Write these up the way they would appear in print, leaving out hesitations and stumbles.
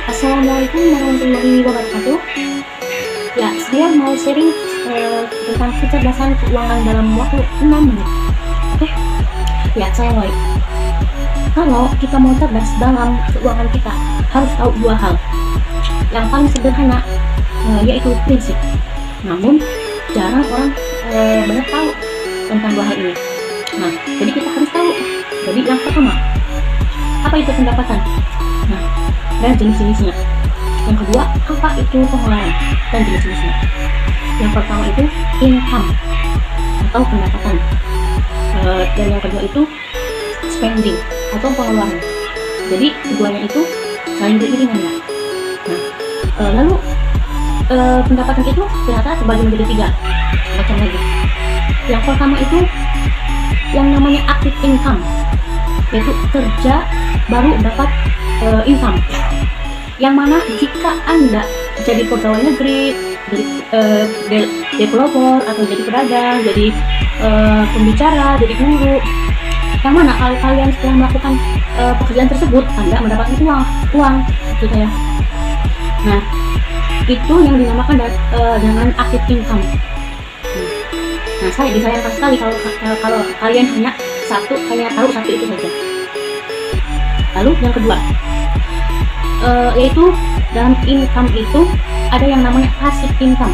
Assalamualaikum warahmatullahi wabarakatuh. Ya, saya mau sharing tentang kecerdasan keuangan dalam waktu 6 menit. Oke, ya saya mulai. Kalau kita mau cerdas dalam keuangan kita, harus tahu dua hal. Yang paling sederhana yaitu prinsip. Namun jarang orang banyak tahu tentang dua hal ini. Nah, jadi kita harus tahu. Jadi yang pertama, apa itu pendapatan? Nah, dan jenis-jenisnya. Yang kedua, apa itu pengeluaran dan jenis-jenisnya. Yang pertama itu income atau pendapatan, dan yang kedua itu spending atau pengeluaran. Jadi keduanya itu saling beriringan ya. Nah, lalu pendapatan itu ternyata terbagi menjadi 3 macam lagi. Yang pertama itu yang namanya active income, yaitu kerja baru dapat income, yang mana jika Anda jadi pegawai negeri, jadi developer, atau jadi pedagang, jadi pembicara, jadi guru, yang mana kalau kalian setelah melakukan pekerjaan tersebut Anda mendapatkan uang gitu ya. Nah, itu yang dinamakan dengan active income. Nah, disayangkan sekali kalau kalian hanya tahu satu itu saja. Lalu yang kedua, yaitu dalam income itu ada yang namanya passive income.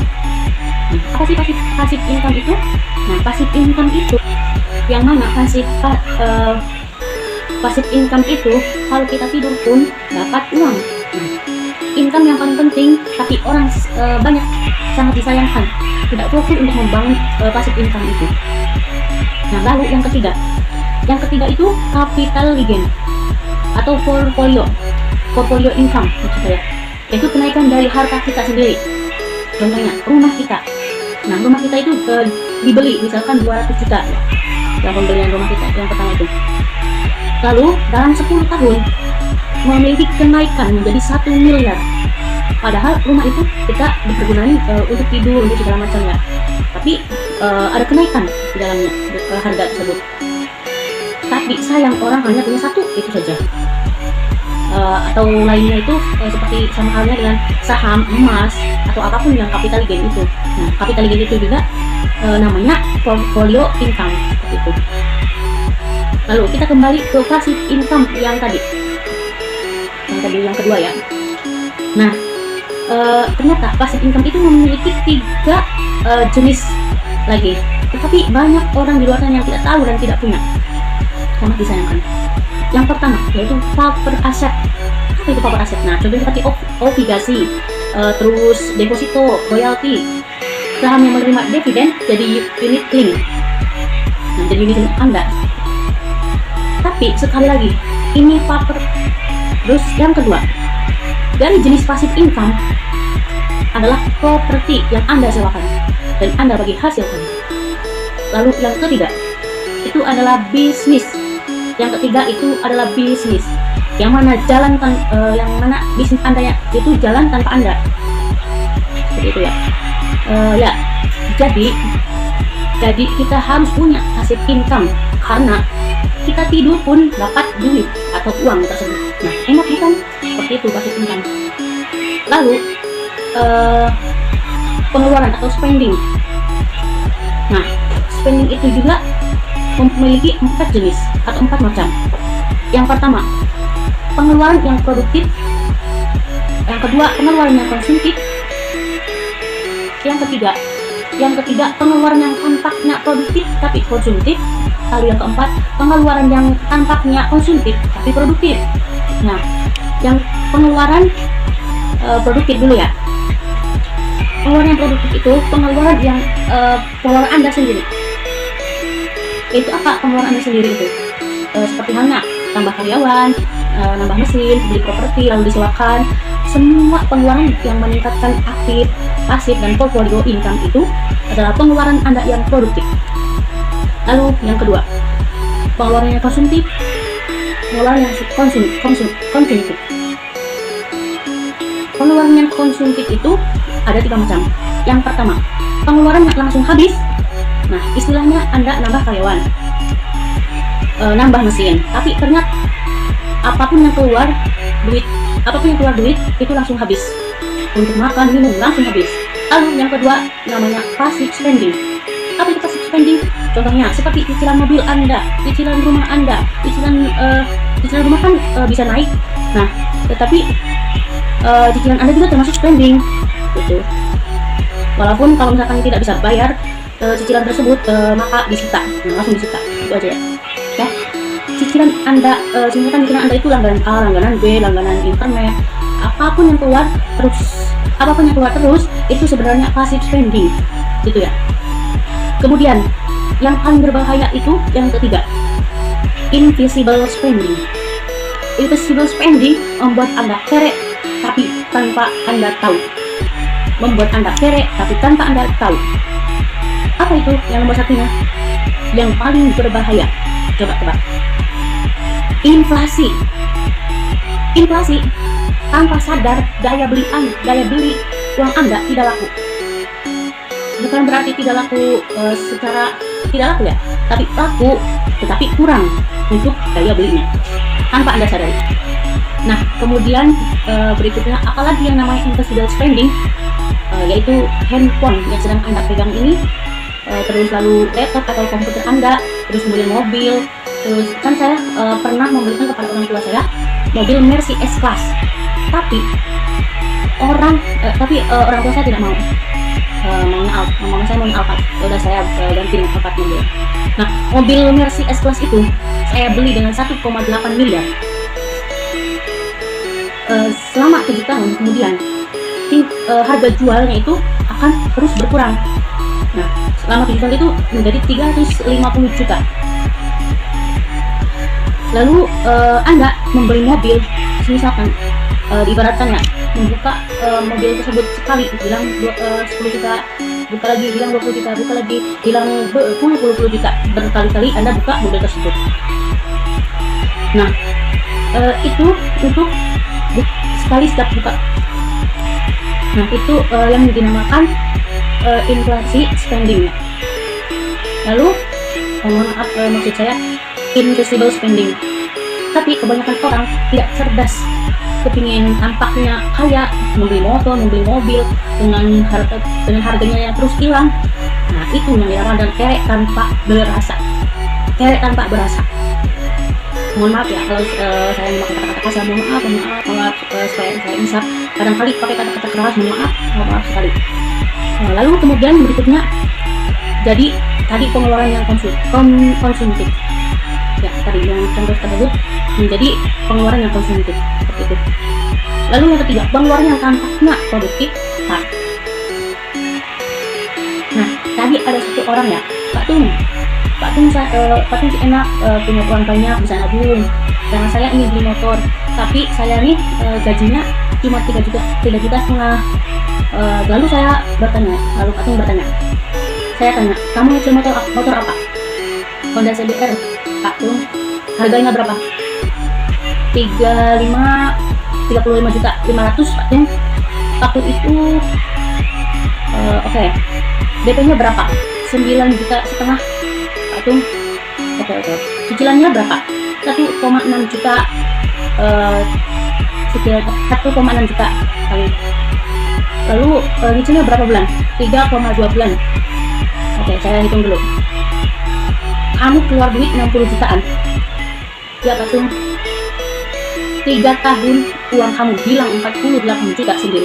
Nah, apa sih passive income itu? Nah, passive income itu yang mana passive income itu kalau kita tidur pun dapat uang. Nah, income yang paling penting, tapi orang banyak sangat disayangkan tidak fokus untuk membangun passive income itu. Nah, lalu yang ketiga itu capital gain atau portfolio income maksud saya, yaitu kenaikan dari harta kita sendiri. Contohnya rumah kita. Nah, rumah kita itu dibeli misalkan 200 juta yang pembelian rumah kita yang pertama itu. Lalu dalam 10 tahun memiliki kenaikan menjadi 1 miliar. Padahal rumah itu kita dipergunakan untuk tidur, untuk segala macamnya. Tapi ada kenaikan di dalamnya harga tersebut. Tapi sayang orang hanya punya satu itu saja. Atau lainnya itu seperti sama halnya dengan saham, emas, atau apapun yang capital gain itu. Nah, capital gain itu juga namanya portfolio income seperti itu. Lalu kita kembali ke passive income yang kedua ya. Nah, ternyata passive income itu memiliki 3 jenis lagi, tetapi banyak orang di luar sana yang tidak tahu dan tidak punya. Sangat disayangkan. Yang pertama yaitu paper asset. Apa itu paper asset? Nah, contohnya seperti obligasi, terus deposito, royalty, saham yang menerima dividen jadi unit link. Nah, jadi unit link Anda. Tapi sekali lagi, ini paper. Terus yang kedua, dari jenis passive income adalah properti yang Anda sewakan dan Anda bagi hasil. Lalu yang ketiga itu adalah bisnis. Yang ketiga itu adalah bisnis, yang mana bisnis Anda itu jalan tanpa Anda. Seperti itu ya. Jadi kita harus punya passive income karena kita tidur pun dapat duit atau uang tersebut. Nah, enak bukan? Seperti itu passive income. Lalu pengeluaran atau spending. Nah, spending itu juga memiliki 4 jenis atau 4 macam. Yang pertama, pengeluaran yang produktif. Yang kedua, pengeluaran yang konsumtif. Yang ketiga, pengeluaran yang tampaknya produktif tapi konsumtif. Lalu yang keempat, pengeluaran yang tampaknya konsumtif tapi produktif. Nah, yang pengeluaran produktif dulu ya. Pengeluaran yang produktif itu pengeluaran Anda sendiri. Itu apa pengeluaran Anda sendiri itu? Seperti halnya tambah karyawan, nambah mesin, beli properti, lalu disewakan. Semua pengeluaran yang meningkatkan aktif, pasif, dan portfolio income itu adalah pengeluaran Anda yang produktif. Lalu yang kedua, pengeluaran yang konsumtif, pengeluaran yang konsumtif. Pengeluaran yang konsumtif itu ada 3 macam. Yang pertama, pengeluaran yang langsung habis. Nah, istilahnya Anda nambah karyawan, nambah mesin, tapi ternyata apapun yang keluar, duit apapun yang keluar duit itu langsung habis. Untuk makan, minum langsung habis. Lalu yang kedua namanya passive spending. Apa itu passive spending? Contohnya seperti cicilan mobil Anda, cicilan rumah Anda, cicilan rumah kan bisa naik. Nah, tetapi cicilan Anda juga termasuk spending, gitu. Walaupun kalau misalkan tidak bisa bayar cicilan tersebut, maka disita, langsung disita. Itu aja ya. Ya. Cicilan Anda, cicilan Anda itu langganan A, langganan B, langganan internet, apapun yang keluar terus itu sebenarnya passive spending, gitu ya. Kemudian yang paling berbahaya itu yang ketiga, invisible spending. Invisible spending membuat Anda kere tapi tanpa Anda tahu. Membuat Anda kere tapi tanpa Anda tahu. Apa itu yang nomor satunya? Yang paling berbahaya. Coba tebak. Inflasi. Inflasi. Tanpa sadar daya beli uang Anda tidak laku. Bukan berarti tidak laku secara tidak laku ya, tapi laku tetapi kurang untuk daya belinya tanpa Anda sadari. Nah, kemudian berikutnya apalagi yang namanya invisible spending, yaitu handphone yang sedang Anda pegang ini, terus lalu laptop atau komputer Anda, terus kemudian mobil. Terus kan saya pernah membelikan kepada orang tua saya mobil Mercy S-Class, tapi orang tua saya tidak mau. Mama saya mau Alphard, udah saya ganti dengan Alphard mobil. Nah, mobil Mercy S-Class itu saya beli dengan 1,8 miliar. Selama 7 tahun kemudian harga jualnya itu akan terus berkurang. Nah, selama 7 tahun itu menjadi 350 juta. Lalu Anda membeli mobil, misalkan ibaratkan ya, membuka mobil tersebut sekali, bilang 10 juta, buka lagi, bilang 20 juta, buka lagi, bilang 10 juta, berkali-kali Anda buka mobil tersebut. Nah, itu untuk sekali setiap buka. Nah, itu yang dinamakan inflasi spending. Lalu maksud saya invisible spending. Tapi kebanyakan orang tidak cerdas, kepingin tampaknya kaya, membeli motor, membeli mobil dengan harganya yang terus hilang. Nah, itu yang dinamakan kere tanpa berasa. Kere tanpa berasa. Mohon maaf ya kalau saya memakai kata-kata kasar, mohon maaf supaya saya insaf. Kadang-kali pakai kata-kata keras, mohon maaf sekali. Lalu kemudian berikutnya, jadi tadi pengeluaran yang konsumtif. Ya, tadi yang contoh tersebut menjadi pengeluaran yang konsumtif seperti itu. Lalu yang ketiga, pengeluaran yang tampaknya produktif. Nah, tadi ada satu orang ya, Pak Tung enak, punya uang banyak, bisa nabung. Karena saya ingin beli motor, tapi saya nih gajinya cuma 3 juta setengah. Lalu Pak Tung bertanya, saya tanya, kamu nyicil motor apa? Honda CBR. Pak Tung, harganya berapa? 35 juta 500 Pak Tung. Waktu itu oke. DP-nya berapa? 9 juta setengah Pak Tung. Oke. Cicilannya berapa? 1,6 juta. 1,6 juta kali. Lalu cicilannya berapa bulan? 3,2 bulan. Oke, saya hitung dulu. Kamu keluar duit 60 jutaan. Ya Pak Tung, 3 tahun uang kamu hilang 48 juta sendiri.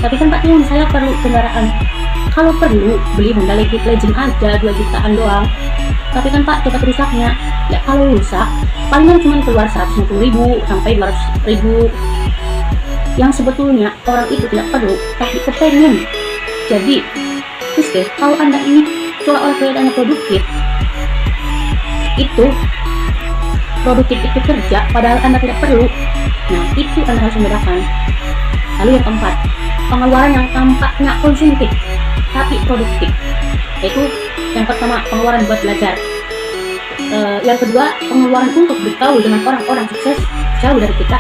Tapi kan Pak Tung, saya perlu kendaraan. Kalau perlu beli Honda Legend aja 2 jutaan doang. Tapi kan Pak, cepat rusaknya. Ya kalau rusak palingan cuma keluar 150.000 sampai 200.000. Yang sebetulnya orang itu tidak perlu, tapi kepengen. Jadi terus deh, kalau Anda ini seolah-olah kelihatannya produktif, itu kerja padahal Anda tidak perlu. Nah, itu Anda harus membedakan. Lalu yang keempat, pengeluaran yang tampaknya konsumtif tapi produktif, yaitu yang pertama pengeluaran buat belajar, yang kedua pengeluaran untuk bergaul dengan orang-orang sukses jauh dari kita.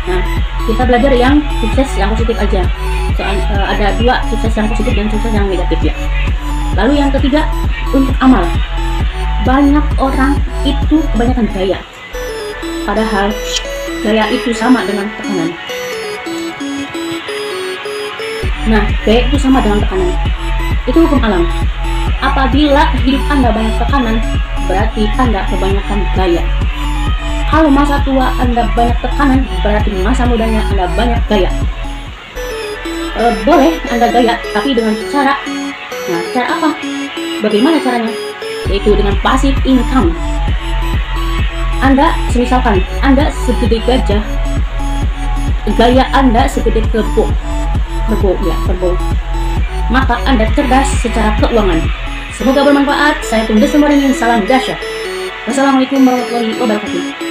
Nah, kita belajar yang sukses yang positif aja. Ada 2, sukses yang positif dan sukses yang negatif ya. Lalu yang ketiga, untuk amal. Banyak orang itu kebanyakan gaya, padahal gaya itu sama dengan tekanan. Nah, gaya itu sama dengan tekanan. Itu hukum alam. Apabila hidup Anda banyak tekanan, berarti Anda kebanyakan gaya. Kalau masa tua Anda banyak tekanan, berarti masa mudanya Anda banyak gaya. Boleh Anda gaya, tapi dengan cara. Nah, cara apa? Bagaimana caranya? Yaitu dengan passive income. Anda, misalkan Anda segede gajah, gaya Anda segede kerbau, maka Anda cerdas secara keuangan. Semoga bermanfaat. Saya Tung Desa Maringin, salam dahsyat. Wassalamualaikum warahmatullahi wabarakatuh.